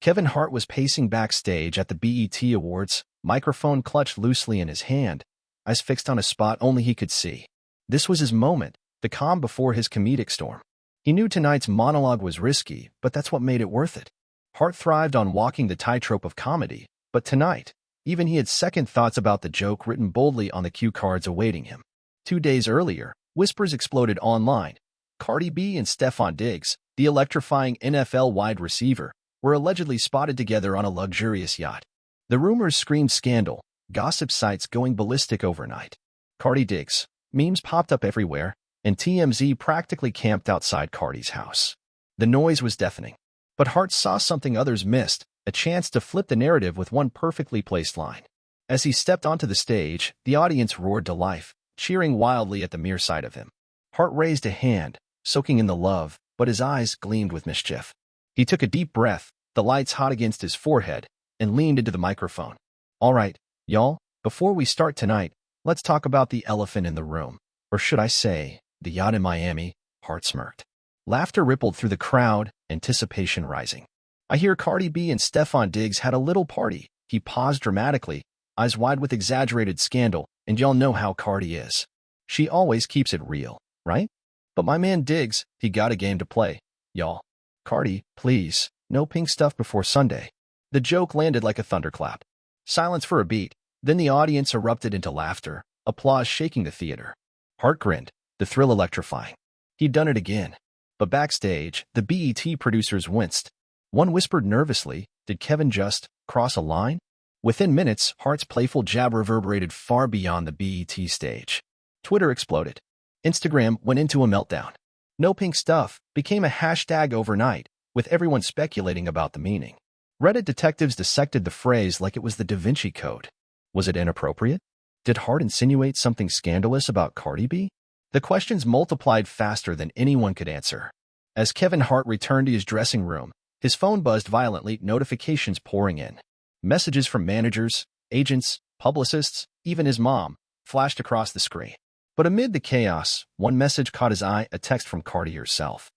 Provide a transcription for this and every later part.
Kevin Hart was pacing backstage at the BET Awards, microphone clutched loosely in his hand, eyes fixed on a spot only he could see. This was his moment, the calm before his comedic storm. He knew tonight's monologue was risky, but that's what made it worth it. Hart thrived on walking the tightrope of comedy, but tonight, even he had second thoughts about the joke written boldly on the cue cards awaiting him. 2 days earlier, whispers exploded online. Cardi B and Stefon Diggs, the electrifying NFL wide receiver, were allegedly spotted together on a luxurious yacht. The rumors screamed scandal, gossip sites going ballistic overnight. Cardi Diggs. Memes popped up everywhere, and TMZ practically camped outside Cardi's house. The noise was deafening. But Hart saw something others missed, a chance to flip the narrative with one perfectly placed line. As he stepped onto the stage, the audience roared to life, cheering wildly at the mere sight of him. Hart raised a hand, soaking in the love, but his eyes gleamed with mischief. He took a deep breath, the lights hot against his forehead, and leaned into the microphone. All right, y'all, before we start tonight, let's talk about the elephant in the room. Or should I say, the yacht in Miami, Hart smirked. Laughter rippled through the crowd, anticipation rising. I hear Cardi B and Stefon Diggs had a little party. He paused dramatically, eyes wide with exaggerated scandal, and y'all know how Cardi is. She always keeps it real, right? But my man Diggs, he got a game to play, y'all. Cardi, please, no pink stuff before Sunday. The joke landed like a thunderclap. Silence for a beat, then the audience erupted into laughter, applause shaking the theater. Hart grinned, the thrill electrifying. He'd done it again. But backstage, the BET producers winced. One whispered nervously, did Kevin just cross a line? Within minutes, Hart's playful jab reverberated far beyond the BET stage. Twitter exploded. Instagram went into a meltdown. No pink stuff became a hashtag overnight, with everyone speculating about the meaning. Reddit detectives dissected the phrase like it was the Da Vinci Code. Was it inappropriate? Did Hart insinuate something scandalous about Cardi B? The questions multiplied faster than anyone could answer. As Kevin Hart returned to his dressing room, his phone buzzed violently, notifications pouring in. Messages from managers, agents, publicists, even his mom, flashed across the screen. But amid the chaos, one message caught his eye, a text from Cardi herself.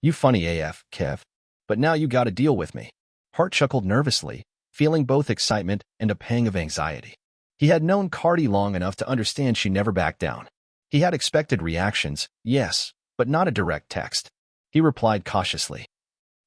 You funny AF, Kev. But now you gotta deal with me. Hart chuckled nervously, feeling both excitement and a pang of anxiety. He had known Cardi long enough to understand she never backed down. He had expected reactions, yes, but not a direct text. He replied cautiously.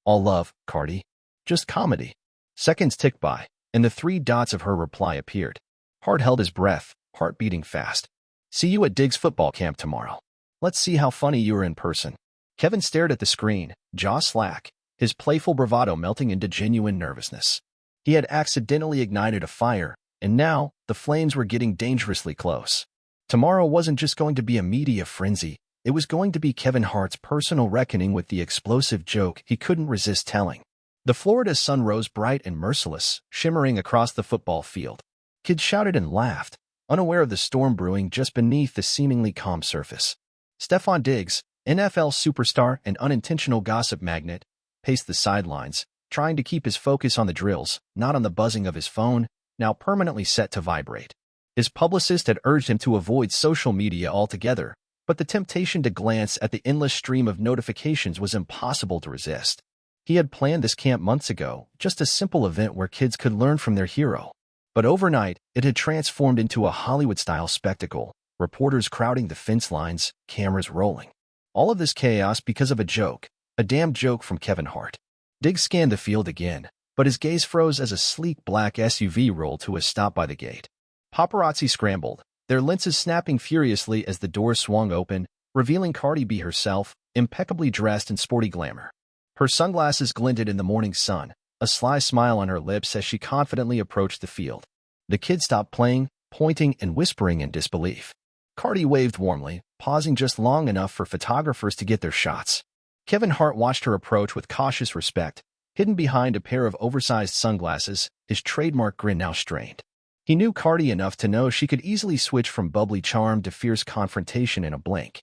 All love, Cardi. Just comedy. Seconds ticked by, and the 3 dots of her reply appeared. Hart held his breath, heart beating fast. See you at Diggs football camp tomorrow. Let's see how funny you are in person. Kevin stared at the screen, jaw slack, his playful bravado melting into genuine nervousness. He had accidentally ignited a fire, and now the flames were getting dangerously close. Tomorrow wasn't just going to be a media frenzy, it was going to be Kevin Hart's personal reckoning with the explosive joke he couldn't resist telling. The Florida sun rose bright and merciless, shimmering across the football field. Kids shouted and laughed, unaware of the storm brewing just beneath the seemingly calm surface. Stefon Diggs, NFL superstar and unintentional gossip magnet, paced the sidelines, trying to keep his focus on the drills, not on the buzzing of his phone, now permanently set to vibrate. His publicist had urged him to avoid social media altogether, but the temptation to glance at the endless stream of notifications was impossible to resist. He had planned this camp months ago, just a simple event where kids could learn from their hero. But overnight, it had transformed into a Hollywood-style spectacle, reporters crowding the fence lines, cameras rolling. All of this chaos because of a joke, a damned joke from Kevin Hart. Diggs scanned the field again, but his gaze froze as a sleek black SUV rolled to a stop by the gate. Paparazzi scrambled, their lenses snapping furiously as the door swung open, revealing Cardi B herself, impeccably dressed in sporty glamour. Her sunglasses glinted in the morning sun, a sly smile on her lips as she confidently approached the field. The kids stopped playing, pointing and whispering in disbelief. Cardi waved warmly, pausing just long enough for photographers to get their shots. Kevin Hart watched her approach with cautious respect, hidden behind a pair of oversized sunglasses, his trademark grin now strained. He knew Cardi enough to know she could easily switch from bubbly charm to fierce confrontation in a blink.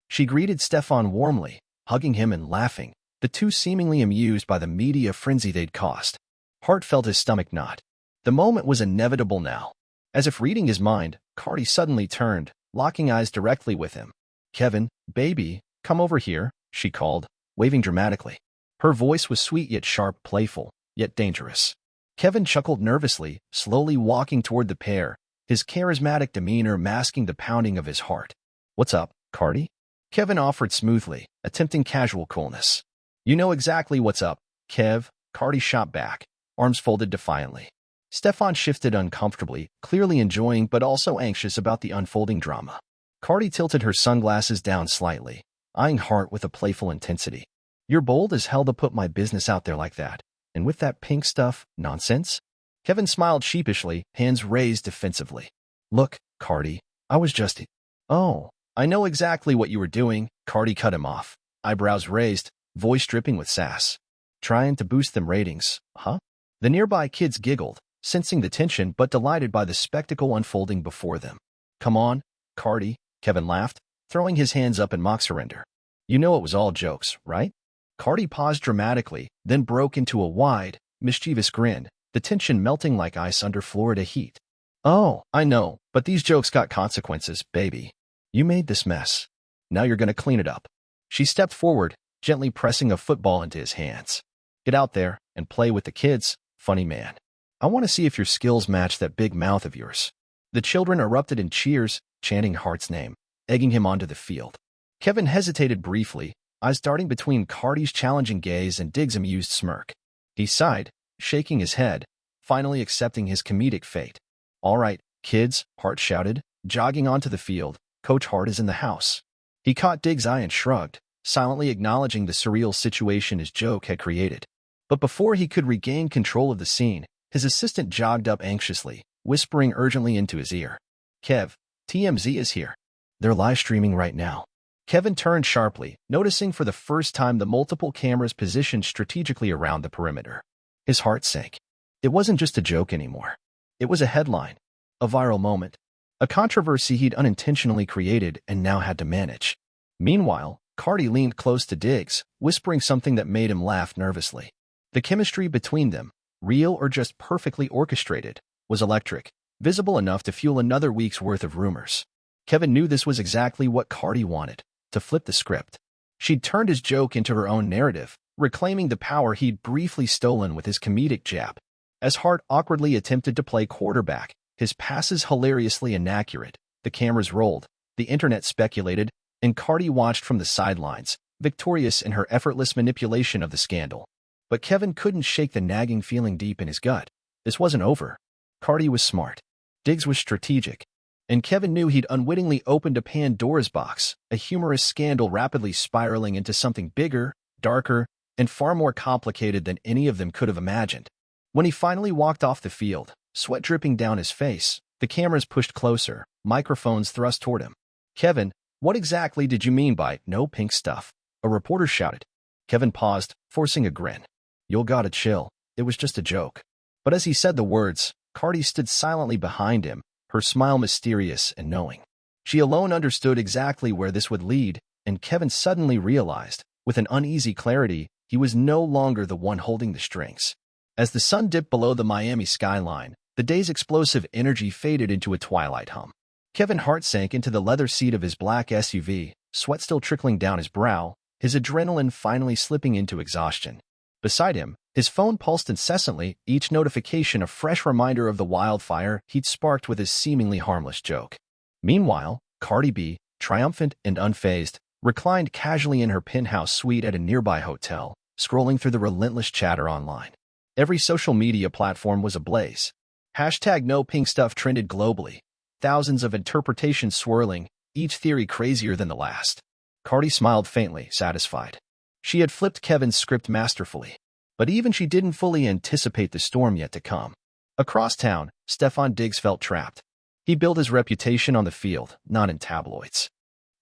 She greeted Stefon warmly, hugging him and laughing, the two seemingly amused by the media frenzy they'd caused. Hart felt his stomach knot. The moment was inevitable now. As if reading his mind, Cardi suddenly turned, locking eyes directly with him. Kevin, baby, come over here, she called, waving dramatically. Her voice was sweet yet sharp, playful, yet dangerous. Kevin chuckled nervously, slowly walking toward the pair, his charismatic demeanor masking the pounding of his heart. "What's up, Cardi?" Kevin offered smoothly, attempting casual coolness. "You know exactly what's up, Kev," Cardi shot back, arms folded defiantly. Stefan shifted uncomfortably, clearly enjoying but also anxious about the unfolding drama. Cardi tilted her sunglasses down slightly, eyeing Hart with a playful intensity. "You're bold as hell to put my business out there like that. And with that pink stuff, nonsense?" Kevin smiled sheepishly, hands raised defensively. "Look, Cardi, I was just—" "Oh, I know exactly what you were doing," Cardi cut him off, eyebrows raised, voice dripping with sass. "Trying to boost them ratings, huh?" The nearby kids giggled, sensing the tension but delighted by the spectacle unfolding before them. "Come on, Cardi," Kevin laughed, throwing his hands up in mock surrender. "You know it was all jokes, right?" Cardi paused dramatically, then broke into a wide, mischievous grin, the tension melting like ice under Florida heat. "Oh, I know, but these jokes got consequences, baby. You made this mess. Now you're gonna clean it up." She stepped forward, gently pressing a football into his hands. "Get out there and play with the kids, funny man. I want to see if your skills match that big mouth of yours." The children erupted in cheers, chanting Hart's name, egging him onto the field. Kevin hesitated briefly, eyes darting between Cardi's challenging gaze and Diggs' amused smirk. He sighed, shaking his head, finally accepting his comedic fate. "All right, kids," Hart shouted, jogging onto the field. "Coach Hart is in the house." He caught Diggs' eye and shrugged, silently acknowledging the surreal situation his joke had created. But before he could regain control of the scene, his assistant jogged up anxiously, whispering urgently into his ear. "Kev, TMZ is here. They're live streaming right now." Kevin turned sharply, noticing for the first time the multiple cameras positioned strategically around the perimeter. His heart sank. It wasn't just a joke anymore. It was a headline, a viral moment, a controversy he'd unintentionally created and now had to manage. Meanwhile, Cardi leaned close to Diggs, whispering something that made him laugh nervously. The chemistry between them, real or just perfectly orchestrated, was electric, visible enough to fuel another week's worth of rumors. Kevin knew this was exactly what Cardi wanted, to flip the script. She'd turned his joke into her own narrative, reclaiming the power he'd briefly stolen with his comedic jab. As Hart awkwardly attempted to play quarterback, his passes hilariously inaccurate, the cameras rolled, the internet speculated, and Cardi watched from the sidelines, victorious in her effortless manipulation of the scandal. But Kevin couldn't shake the nagging feeling deep in his gut. This wasn't over. Cardi was smart. Diggs was strategic. And Kevin knew he'd unwittingly opened a Pandora's box, a humorous scandal rapidly spiraling into something bigger, darker, and far more complicated than any of them could have imagined. When he finally walked off the field, sweat dripping down his face, the cameras pushed closer, microphones thrust toward him. "Kevin, what exactly did you mean by no pink stuff?" a reporter shouted. Kevin paused, forcing a grin. "You'll gotta chill. It was just a joke." But as he said the words, Cardi stood silently behind him, her smile mysterious and knowing. She alone understood exactly where this would lead, and Kevin suddenly realized, with an uneasy clarity, he was no longer the one holding the strings. As the sun dipped below the Miami skyline, the day's explosive energy faded into a twilight hum. Kevin Hart sank into the leather seat of his black SUV, sweat still trickling down his brow, his adrenaline finally slipping into exhaustion. Beside him, his phone pulsed incessantly, each notification a fresh reminder of the wildfire he'd sparked with his seemingly harmless joke. Meanwhile, Cardi B, triumphant and unfazed, reclined casually in her penthouse suite at a nearby hotel, scrolling through the relentless chatter online. Every social media platform was ablaze. Hashtag no pink stuff trended globally, thousands of interpretations swirling, each theory crazier than the last. Cardi smiled faintly, satisfied. She had flipped Kevin's script masterfully. But even she didn't fully anticipate the storm yet to come. Across town, Stefan Diggs felt trapped. He built his reputation on the field, not in tabloids.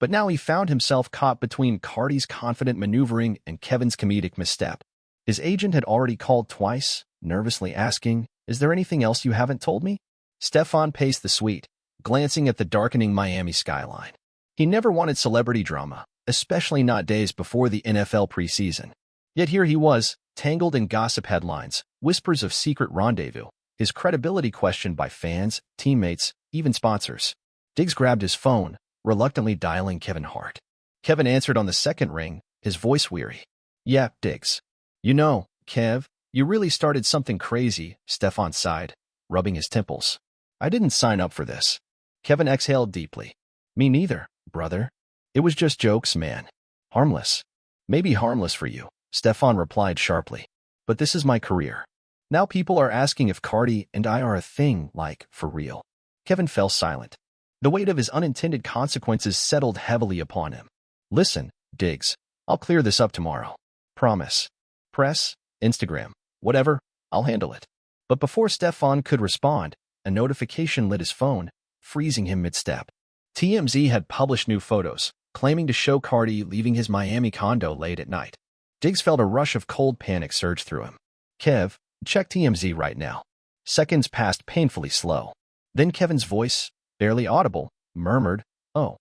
But now he found himself caught between Cardi's confident maneuvering and Kevin's comedic misstep. His agent had already called twice, nervously asking, "Is there anything else you haven't told me?" Stefan paced the suite, glancing at the darkening Miami skyline. He never wanted celebrity drama, especially not days before the NFL preseason. Yet here he was, tangled in gossip headlines, whispers of secret rendezvous, his credibility questioned by fans, teammates, even sponsors. Diggs grabbed his phone, reluctantly dialing Kevin Hart. Kevin answered on the second ring, his voice weary. "Yeah, Diggs. You know, Kev, You really started something crazy, Stefan sighed, rubbing his temples. I didn't sign up for this. Kevin exhaled deeply. Me neither, brother. It was just jokes, man. Harmless. Maybe harmless for you, Stefan replied sharply. But this is my career. Now people are asking if Cardi and I are a thing, like, for real. Kevin fell silent. The weight of his unintended consequences settled heavily upon him. Listen, Diggs, I'll clear this up tomorrow. Promise. Press, Instagram, whatever, I'll handle it. But before Stefan could respond, a notification lit his phone, freezing him mid-step. TMZ had published new photos, claiming to show Cardi leaving his Miami condo late at night. Diggs felt a rush of cold panic surge through him. Kev, check TMZ right now. Seconds passed painfully slow. Then Kevin's voice, barely audible, murmured, Oh,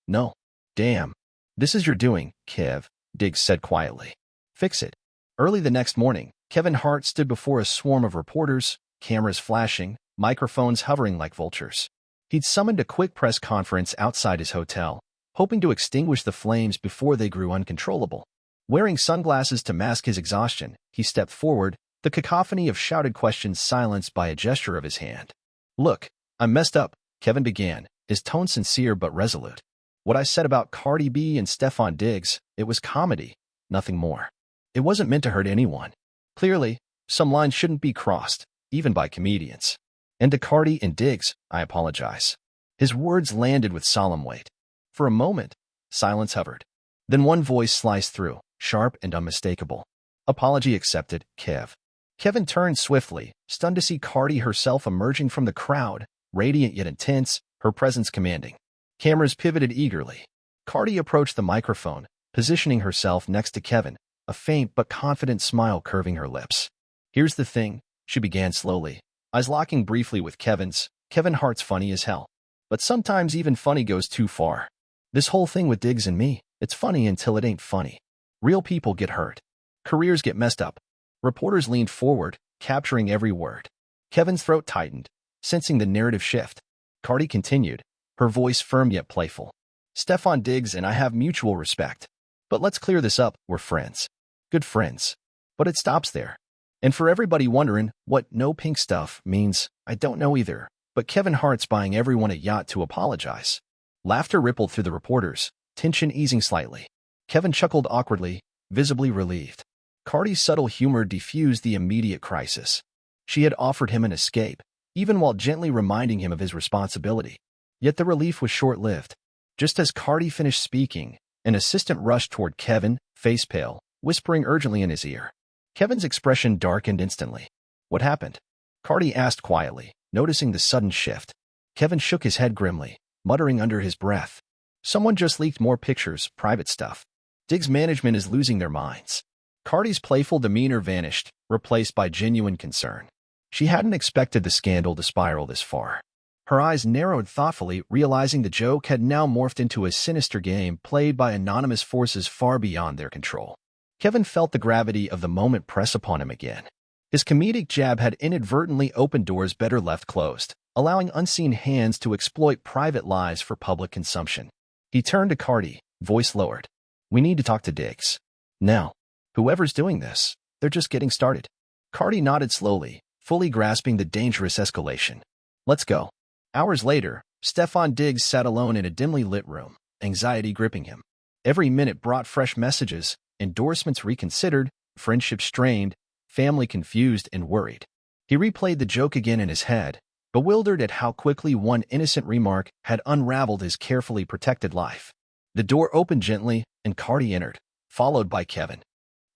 no. Damn. This is your doing, Kev, Diggs said quietly. Fix it. Early the next morning, Kevin Hart stood before a swarm of reporters, cameras flashing, microphones hovering like vultures. He'd summoned a quick press conference outside his hotel, hoping to extinguish the flames before they grew uncontrollable. Wearing sunglasses to mask his exhaustion, he stepped forward, the cacophony of shouted questions silenced by a gesture of his hand. Look, I'm messed up, Kevin began, his tone sincere but resolute. What I said about Cardi B and Stefan Diggs, it was comedy, nothing more. It wasn't meant to hurt anyone. Clearly, some lines shouldn't be crossed, even by comedians. And to Cardi and Diggs, I apologize. His words landed with solemn weight. For a moment, silence hovered. Then one voice sliced through, sharp and unmistakable. Apology accepted, Kev. Kevin turned swiftly, stunned to see Cardi herself emerging from the crowd, radiant yet intense, her presence commanding. Cameras pivoted eagerly. Cardi approached the microphone, positioning herself next to Kevin, a faint but confident smile curving her lips. Here's the thing, she began slowly, eyes locking briefly with Kevin's. Kevin Hart's funny as hell. But sometimes even funny goes too far. This whole thing with Diggs and me, it's funny until it ain't funny. Real people get hurt. Careers get messed up. Reporters leaned forward, capturing every word. Kevin's throat tightened, sensing the narrative shift. Cardi continued, her voice firm yet playful. Stefan Diggs and I have mutual respect. But let's clear this up, we're friends. Good friends. But it stops there. And for everybody wondering what no pink stuff means, I don't know either. But Kevin Hart's buying everyone a yacht to apologize. Laughter rippled through the reporters, tension easing slightly. Kevin chuckled awkwardly, visibly relieved. Cardi's subtle humor diffused the immediate crisis. She had offered him an escape, even while gently reminding him of his responsibility. Yet the relief was short-lived. Just as Cardi finished speaking, an assistant rushed toward Kevin, face pale, whispering urgently in his ear. Kevin's expression darkened instantly. What happened? Cardi asked quietly, noticing the sudden shift. Kevin shook his head grimly, muttering under his breath. Someone just leaked more pictures, private stuff. Diggs' management is losing their minds. Cardi's playful demeanor vanished, replaced by genuine concern. She hadn't expected the scandal to spiral this far. Her eyes narrowed thoughtfully, realizing the joke had now morphed into a sinister game played by anonymous forces far beyond their control. Kevin felt the gravity of the moment press upon him again. His comedic jab had inadvertently opened doors better left closed, allowing unseen hands to exploit private lies for public consumption. He turned to Cardi, voice lowered. We need to talk to Diggs. Now. Whoever's doing this, they're just getting started. Cardi nodded slowly, fully grasping the dangerous escalation. Let's go. Hours later, Stefan Diggs sat alone in a dimly lit room, anxiety gripping him. Every minute brought fresh messages, endorsements reconsidered, friendships strained, family confused and worried. He replayed the joke again in his head, bewildered at how quickly one innocent remark had unraveled his carefully protected life. The door opened gently, and Cardi entered, followed by Kevin.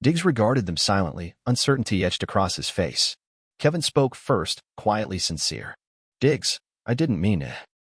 Diggs regarded them silently, uncertainty etched across his face. Kevin spoke first, quietly sincere. Diggs, I didn't mean it.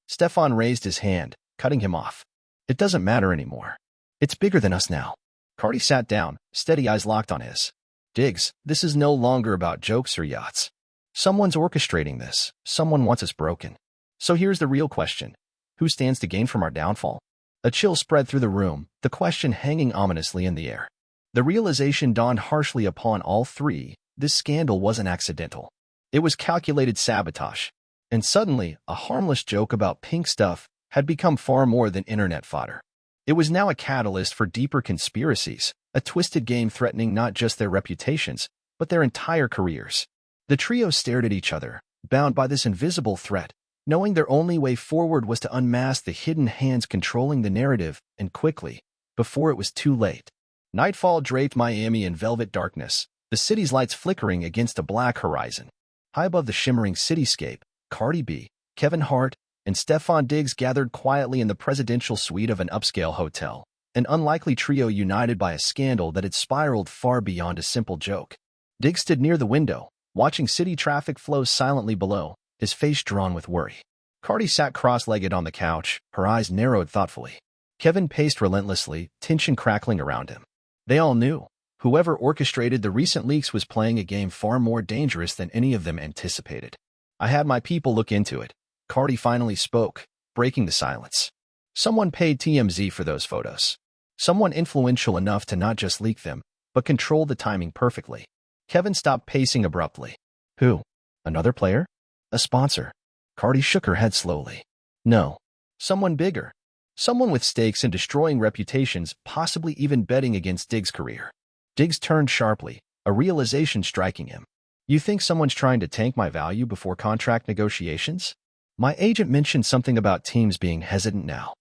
Stefan raised his hand, cutting him off. It doesn't matter anymore. It's bigger than us now. Cardi sat down, steady eyes locked on his. Diggs, this is no longer about jokes or yachts. Someone's orchestrating this. Someone wants us broken. So here's the real question. Who stands to gain from our downfall? A chill spread through the room, the question hanging ominously in the air. The realization dawned harshly upon all three. This scandal wasn't accidental. It was calculated sabotage. And suddenly, a harmless joke about pink stuff had become far more than internet fodder. It was now a catalyst for deeper conspiracies, a twisted game threatening not just their reputations, but their entire careers. The trio stared at each other, bound by this invisible threat, knowing their only way forward was to unmask the hidden hands controlling the narrative, and quickly, before it was too late. Nightfall draped Miami in velvet darkness, the city's lights flickering against a black horizon. High above the shimmering cityscape, Cardi B, Kevin Hart, and Stefon Diggs gathered quietly in the presidential suite of an upscale hotel, an unlikely trio united by a scandal that had spiraled far beyond a simple joke. Diggs stood near the window, watching city traffic flow silently below, his face drawn with worry. Cardi sat cross-legged on the couch, her eyes narrowed thoughtfully. Kevin paced relentlessly, tension crackling around him. They all knew. Whoever orchestrated the recent leaks was playing a game far more dangerous than any of them anticipated. I had my people look into it. Cardi finally spoke, breaking the silence. Someone paid TMZ for those photos. Someone influential enough to not just leak them, but control the timing perfectly. Kevin stopped pacing abruptly. Who? Another player? A sponsor? Cardi shook her head slowly. No. Someone bigger. Someone with stakes in destroying reputations, possibly even betting against Diggs' career. Diggs turned sharply, a realization striking him. You think someone's trying to tank my value before contract negotiations? My agent mentioned something about teams being hesitant now.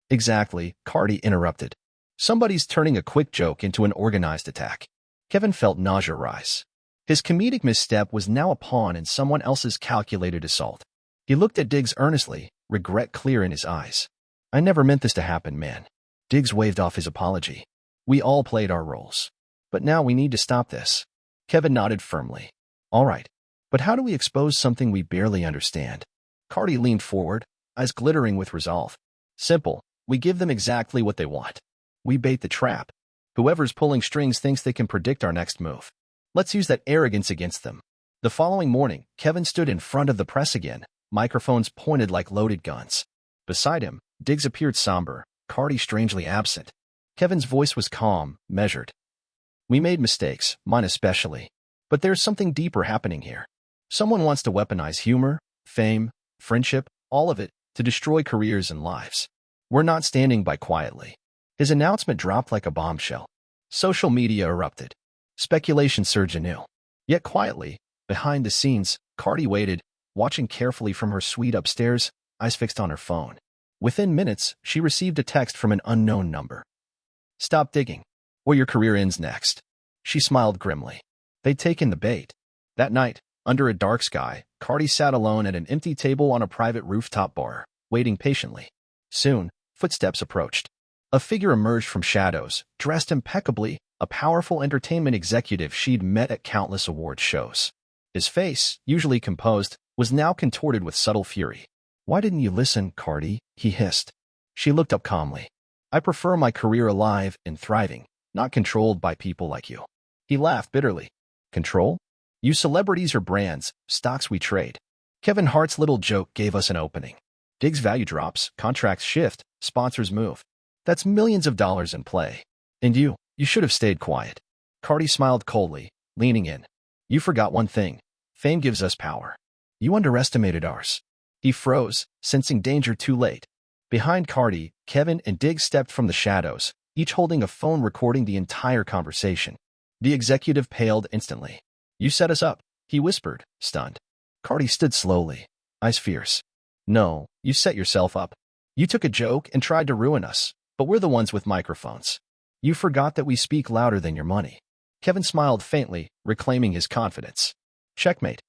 Exactly, Cardi interrupted. Somebody's turning a quick joke into an organized attack. Kevin felt nausea rise. His comedic misstep was now a pawn in someone else's calculated assault. He looked at Diggs earnestly, regret clear in his eyes. I never meant this to happen, man. Diggs waved off his apology. We all played our roles. But now we need to stop this. Kevin nodded firmly. All right. But how do we expose something we barely understand? Cardi leaned forward, eyes glittering with resolve. Simple. We give them exactly what they want. We bait the trap. Whoever's pulling strings thinks they can predict our next move. Let's use that arrogance against them. The following morning, Kevin stood in front of the press again, microphones pointed like loaded guns. Beside him, Diggs appeared somber, Cardi strangely absent. Kevin's voice was calm, measured. We made mistakes, mine especially. But there's something deeper happening here. Someone wants to weaponize humor, fame, friendship, all of it, to destroy careers and lives. We're not standing by quietly. His announcement dropped like a bombshell. Social media erupted. Speculation surged anew. Yet quietly, behind the scenes, Cardi waited, watching carefully from her suite upstairs, eyes fixed on her phone. Within minutes, she received a text from an unknown number. Stop digging, or your career ends next. She smiled grimly. They'd taken the bait. That night, under a dark sky, Cardi sat alone at an empty table on a private rooftop bar, waiting patiently. Soon, footsteps approached. A figure emerged from shadows, dressed impeccably, a powerful entertainment executive she'd met at countless award shows. His face, usually composed, was now contorted with subtle fury. Why didn't you listen, Cardi? He hissed. She looked up calmly. I prefer my career alive and thriving, not controlled by people like you. He laughed bitterly. Control? You celebrities are brands, stocks we trade. Kevin Hart's little joke gave us an opening. Diggs' value drops, contracts shift, sponsors move. That's millions of dollars in play. And you should have stayed quiet. Cardi smiled coldly, leaning in. You forgot one thing. Fame gives us power. You underestimated ours. He froze, sensing danger too late. Behind Cardi, Kevin and Diggs stepped from the shadows, each holding a phone recording the entire conversation. The executive paled instantly. You set us up, he whispered, stunned. Cardi stood slowly, eyes fierce. No, you set yourself up. You took a joke and tried to ruin us, but we're the ones with microphones. You forgot that we speak louder than your money. Kevin smiled faintly, reclaiming his confidence. Checkmate.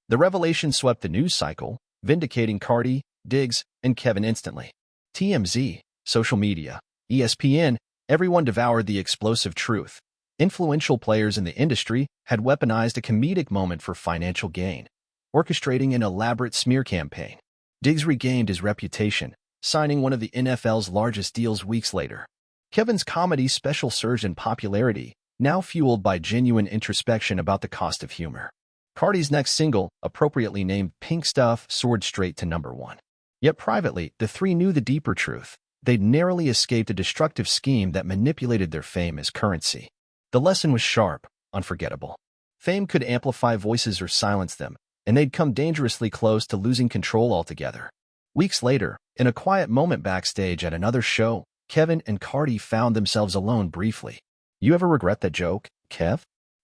The revelation swept the news cycle, vindicating Cardi, Diggs, and Kevin instantly. TMZ, social media, ESPN, everyone devoured the explosive truth. Influential players in the industry had weaponized a comedic moment for financial gain, orchestrating an elaborate smear campaign. Diggs regained his reputation, signing one of the NFL's largest deals weeks later. Kevin's comedy special surged in popularity, now fueled by genuine introspection about the cost of humor. Cardi's next single, appropriately named Pink Stuff, soared straight to #1. Yet privately, the three knew the deeper truth. They'd narrowly escaped a destructive scheme that manipulated their fame as currency. The lesson was sharp, unforgettable. Fame could amplify voices or silence them, and they'd come dangerously close to losing control altogether. Weeks later, in a quiet moment backstage at another show, Kevin and Cardi found themselves alone briefly. You ever regret that joke, Kev?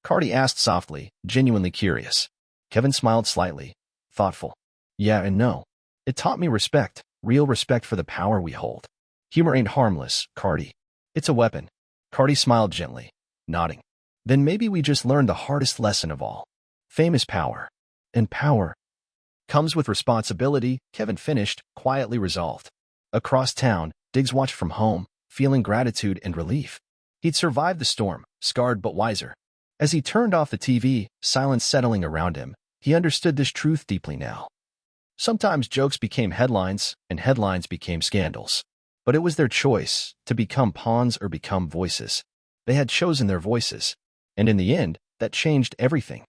Cardi asked softly, genuinely curious. Kevin smiled slightly, thoughtful. Yeah and no. It taught me respect, real respect for the power we hold. Humor ain't harmless, Cardi. It's a weapon. Cardi smiled gently, nodding. Then maybe we just learned the hardest lesson of all. Fame is power. And power comes with responsibility, Kevin finished, quietly resolved. Across town, Diggs watched from home, feeling gratitude and relief. He'd survived the storm, scarred but wiser. As he turned off the TV, silence settling around him, he understood this truth deeply now. Sometimes jokes became headlines, and headlines became scandals. But it was their choice, to become pawns or become voices. They had chosen their voices. And in the end, that changed everything.